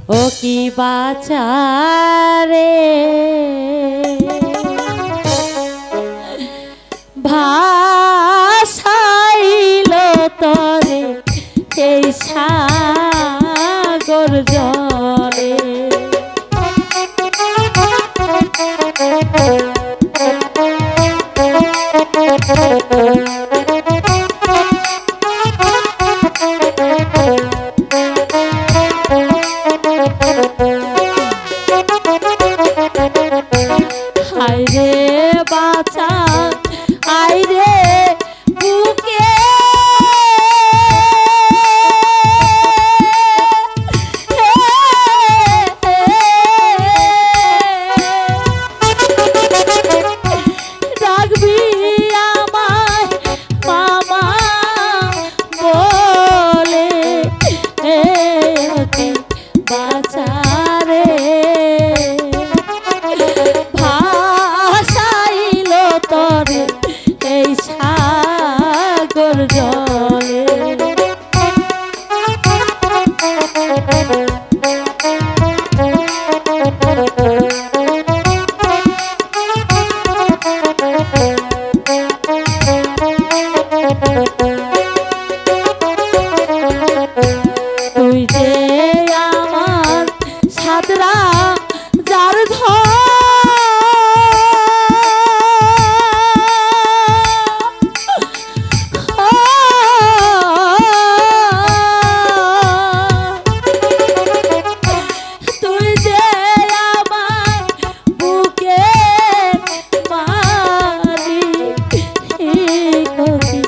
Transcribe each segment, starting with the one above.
ও কি বাচারে ভাসাইল তরে এই সাগর জলে হায়রে বাঁচা আইরে বুকে ডাকবি আমায় মামা বলে অতি বাঁচা রে ভাসাইল তরে এই সাগর জলে তুই যে আমার সাদরা যার তুই যে আমার বুকে মারি কবি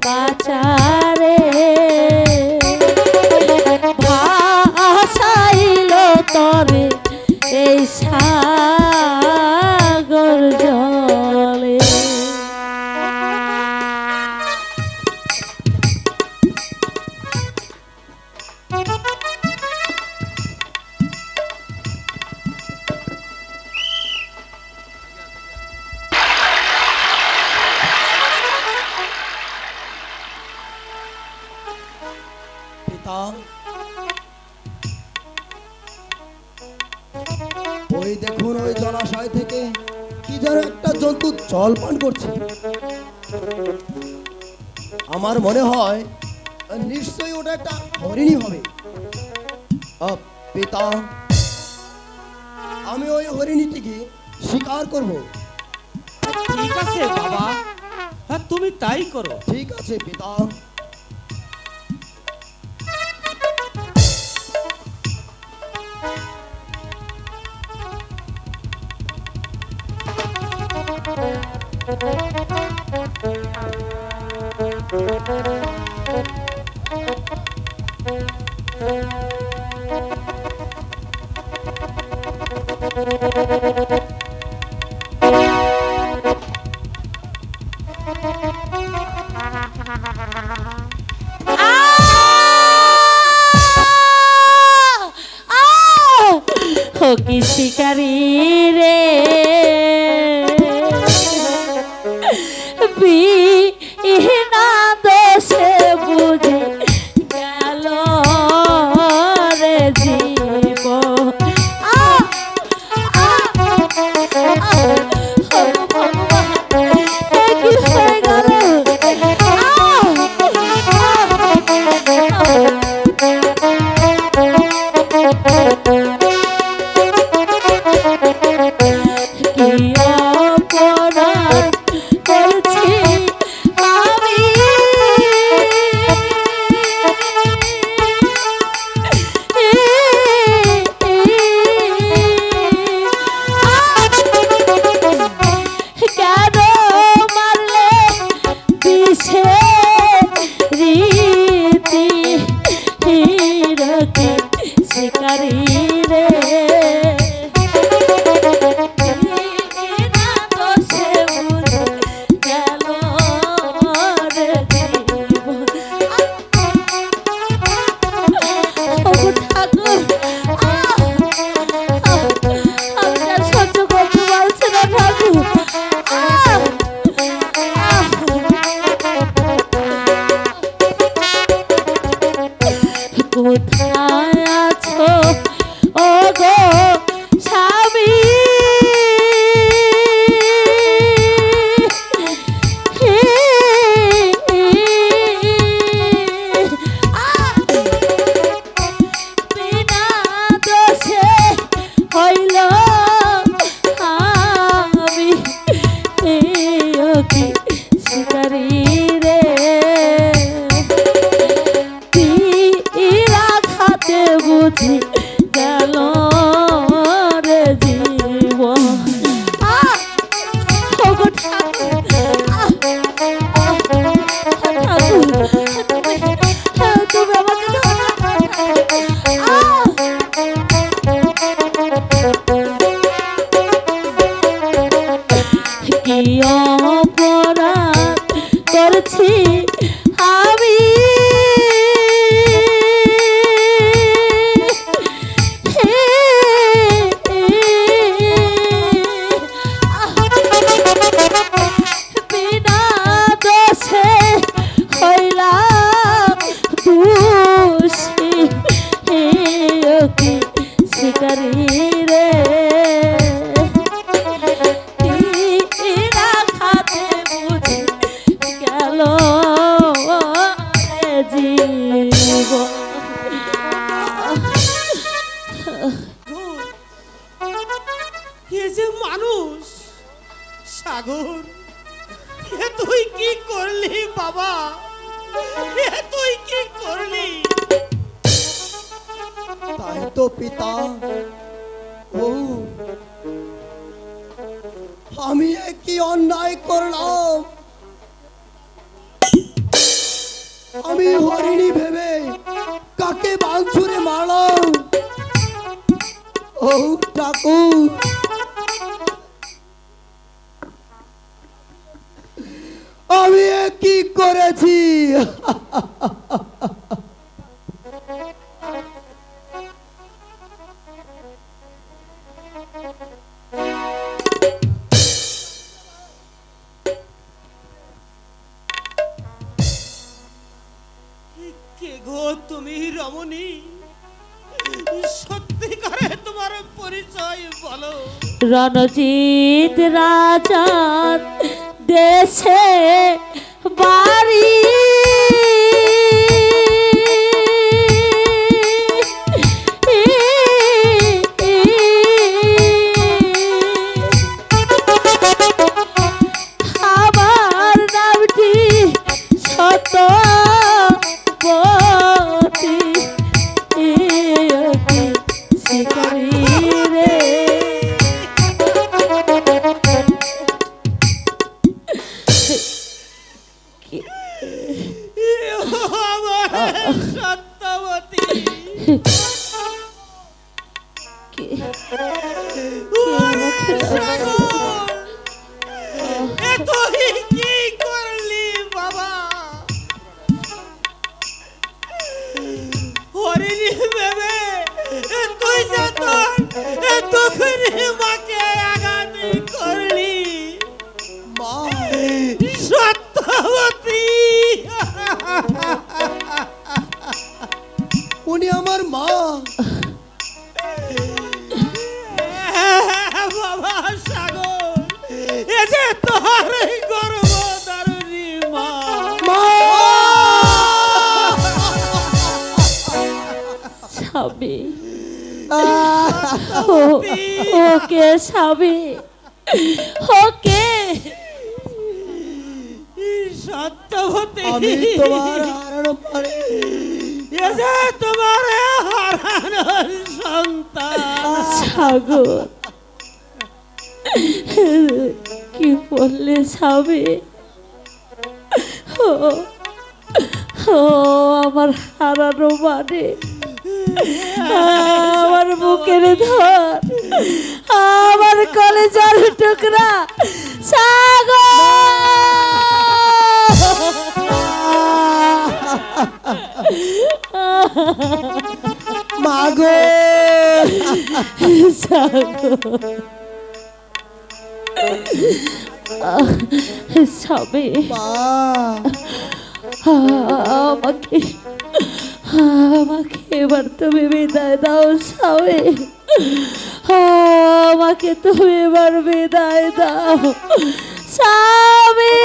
বাচারে ভাসাইল তরে এই সাগর জলে পিতা, ওই দেখুন ওই জলাশয় থেকে কি যেন একটা জন্তু জল পান করছে। আমার মনে হয় নিশ্চয়ই ওটা একটা হরিণী হবে। পিতা, আমি ওই হরিণীটিকে শিকার করব। ঠিক আছে বাবা, হ্যাঁ তুমি তাই করো। ঠিক আছে পিতা। ও কি শিকারি রে বিনা দোষে বুঝে গেল রে জীব কি হয়ে গেল শিকারি রে কোথায় আছো বুঝি গেল রে জীবন ওগো ঠাকুর তুমি আমাকে কি অপরাধ করছি আমি বিনা দোষে হইলাম দোষী কি শিকারী রে খাতে বুঝি গেল জীবন এ যে মানুষ সাগর, এ তুই কি করলি বাবা? এ তুই কি করলি? তাই তো পিতা, ও আমি কি অন্যায় করলাম? আমি হরিণী ভেবে কাকে বাঞ্ছুরে মারলাম? ও ঠাকুর, আমি কি করেছি? কে গো তুমি রমণী? সত্যি করে তোমার পরিচয় বলো। রণজিৎ রাজার দেশে বাড়ি আমার নামটি সত্যবতী শিকারী রে সত্যবতী, তুই কি করলি বাবা? হরিণী ভেবে তুই যে তোর মাকে আঘাত করলি মা, সত্যবতী। উনি আমার মা। বাবা সাগর, এ যে তোর গর্ভধারিণী মা। স্বামী ওকে স্বামী ওকে সত্যবতী, আমি তোমার হারানো পারে এ যে তোমার হারানোর সন্তান। সাগর কি বললে স্বামী? ও ও আমার হারানো মানে আমার বুকের ধর আমার কলেজার টুকরা সাগর মাগো। স্বামী মা, আমাকে আমাকে এবার তুমি বিদায় দাও স্বামী, আমাকে তুমি এবার বিদায় দাও স্বামী।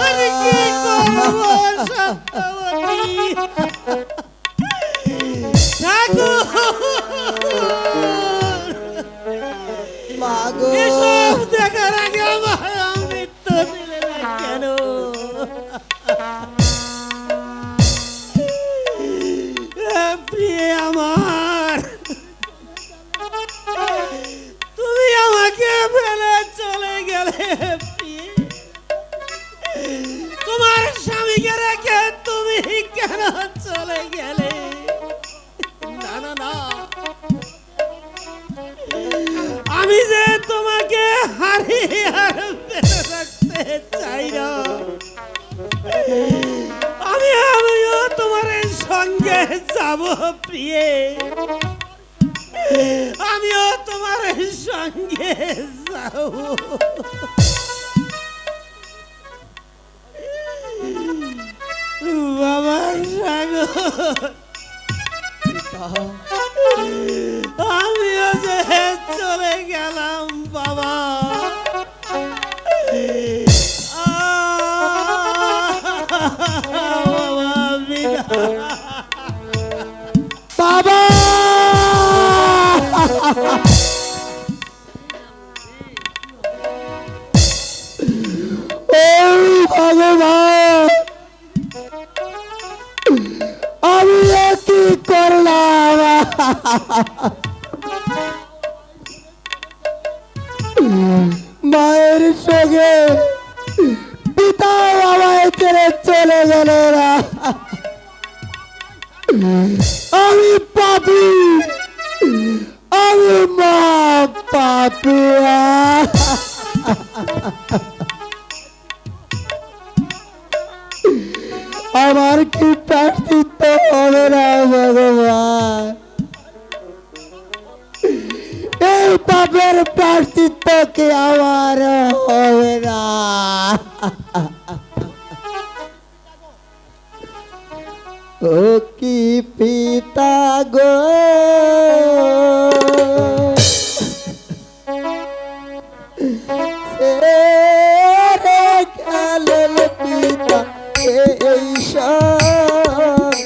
আমি কি করব সত্যবতী? ঠাকুর, মা গো এসব দেখার আগে আমার মৃত্যু দিলে না কেন? প্রিয়ে আমার, তুমি আমাকে ফেলে চলে গেলে প্রিয়ে। তোমার স্বামীকে রেখে তুমি কেন চলে গেলে? না না না, আমি যে তোমাকে হারিয়ে আর বেঁচে রাখতে চাই না। আমিও তোমার সঙ্গে যাব প্রিয়ে, আমিও তোমার সঙ্গে যাব। বাবা সাগর, আমিও যে চলে গেলাম বাবা। বাবা এই ভগবান, আমি এ কি করলাম? মায়ের সঙ্গে পিতা আমায় ছেড়ে চলে গেল না। আমি পাপি, আমি মা পাপিয়া। আমার কি প্রায়শ্চিত্ত হবে না ভগবান? এই পাপের প্রায়শ্চিত্ত কি আমার হবে না? ও কি পিতা গো, রে গেলেন পিতা এই সংসারেতে।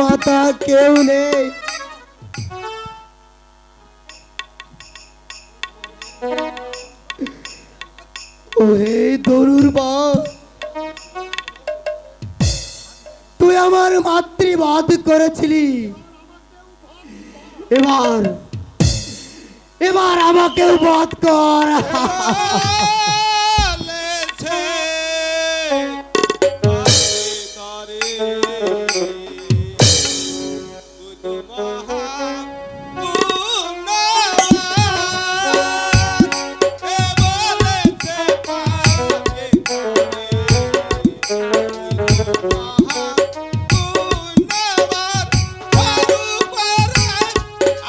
মাতা কেউ নেই। ও হে দরুর বা, তুই আমার মাতৃবাদ করেছিলি, এবার এবার আমাকেও বধ কর। বলেছে তারে তুই তো মহাগুণবান। সে বলেছে পাপে করে তুই তো মহাগুণবান। তার উপরে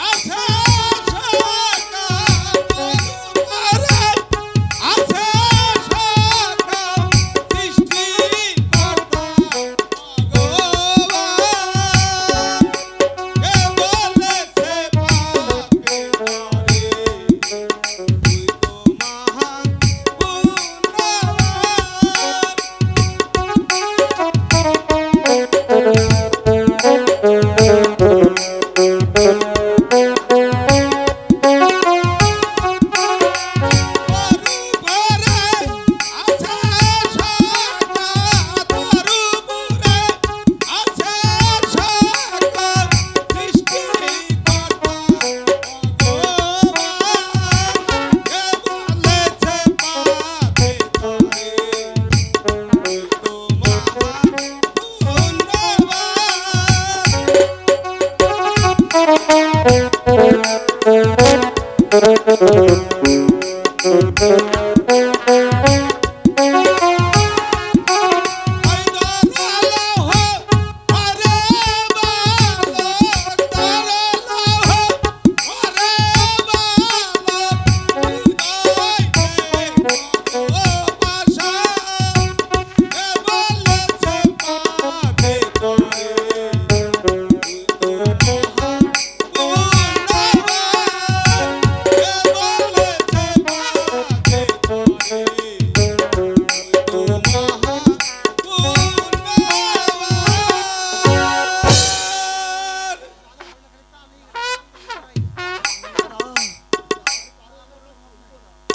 আছে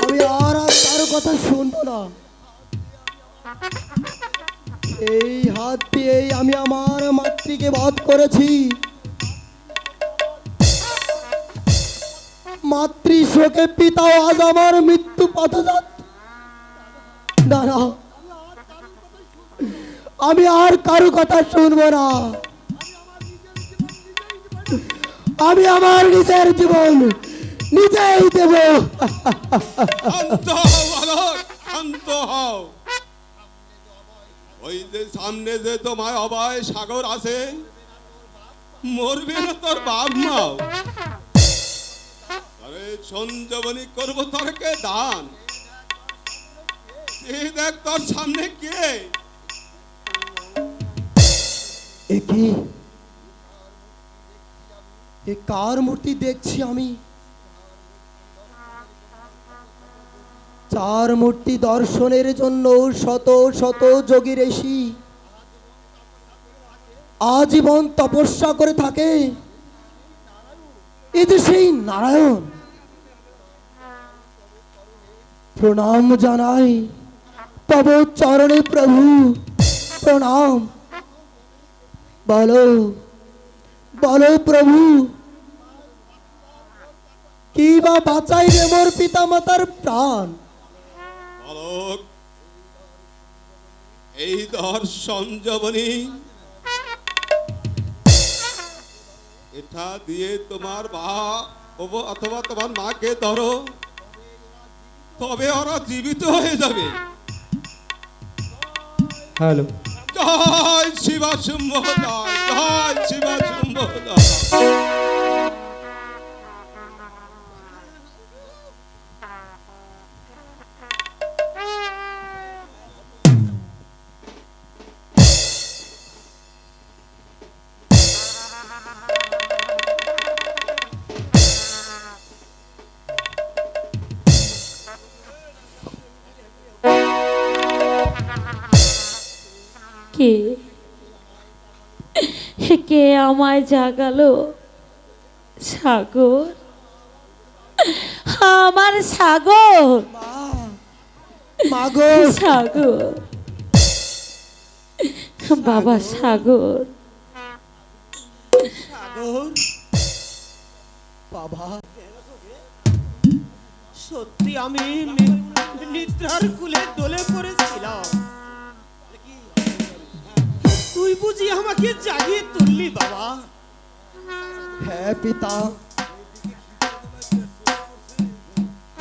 আমি আর কারো কথা শুনবো না। এই হাত দিয়েই আমি আমার মাতৃকে বধ করেছি। মাতৃ শোকে পিতা আজ আমার মৃত্যু পথযাত। না না, আমি আর কারো কথা শুনবো না। আমি আমার নিজের জীবন নিজেই দেব। শান্ত হও বালক, শান্ত হও। ওই যে সামনে যে তোমার অভয় সাগর আছে, মরবে না তোর বাপ মাও। আরে সঞ্জীবনী করবো তোরকে দান। এই দেখ তোর সামনে কে? একি এ কার মূর্তি দেখছি আমি? চার মূর্তি দর্শনের জন্য শত শত যোগী ঋষি আজীবন তপস্যা করে থাকে। এ যে সেই নারায়ণ। প্রণাম জানাই তব চরণে প্রভু, প্রণাম। বলো বলো প্রভু, কি বা বাঁচাই রে মোর পিতা মাতার প্রাণ? বালক, এই ধর সঞ্জীবনী, এটা দিয়ে তোমার বাপ অথবা তোমার মাকে ধরো, তবে ওরা জীবিত হয়ে যাবে। হ্যালো, জয় শিবা শুম্ভ, জয় জয় শিবা শুম্ভ জয়। কে কে আমায় জাগালো সাগর, আমার সাগর, মা মাগো সাগর, বাবা সাগর। সাগর, বাবা সত্যি আমি নিদ্রার কুলে দোলে পড়েছিলাম, তুই বুঝি আমাকে জাগিয়ে তুললি বাবা? হ্যাঁ পিতা,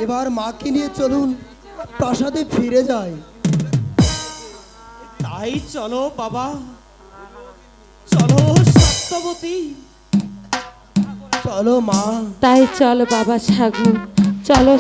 এবার মাকে নিয়ে চলুন প্রাসাদে ফিরে যাই। তাই চলো বাবা, চলো সত্যবতী। চলো মা। তাই চলো বাবা সাগর, চলো